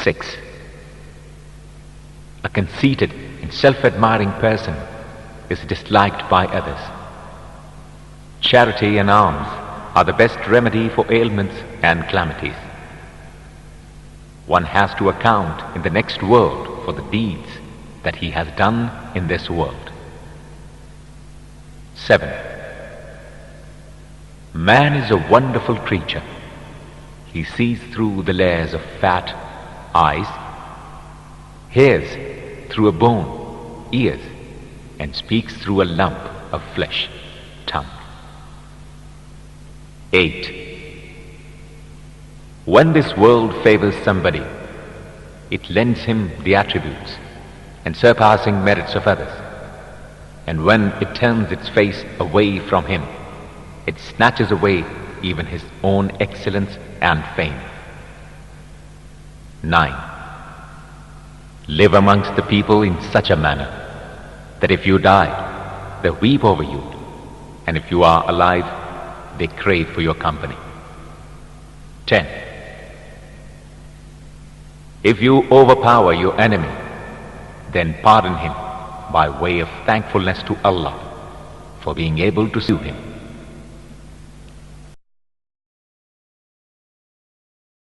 6. A conceited and self-admiring person is disliked by others. Charity and alms are the best remedy for ailments and calamities. One has to account in the next world for the deeds that he has done in this world. 7. Man is a wonderful creature. He sees through the layers of fat, eyes, hears through a bone, ears, and speaks through a lump of flesh, tongue. 8. When this world favors somebody, it lends him the attributes and surpassing merits of others. And when it turns its face away from him, it snatches away even his own excellence and fame. 9. Live amongst the people in such a manner that if you die, they weep over you, and if you are alive, they crave for your company. 10. If you overpower your enemy, then pardon him by way of thankfulness to Allah for being able to sue him.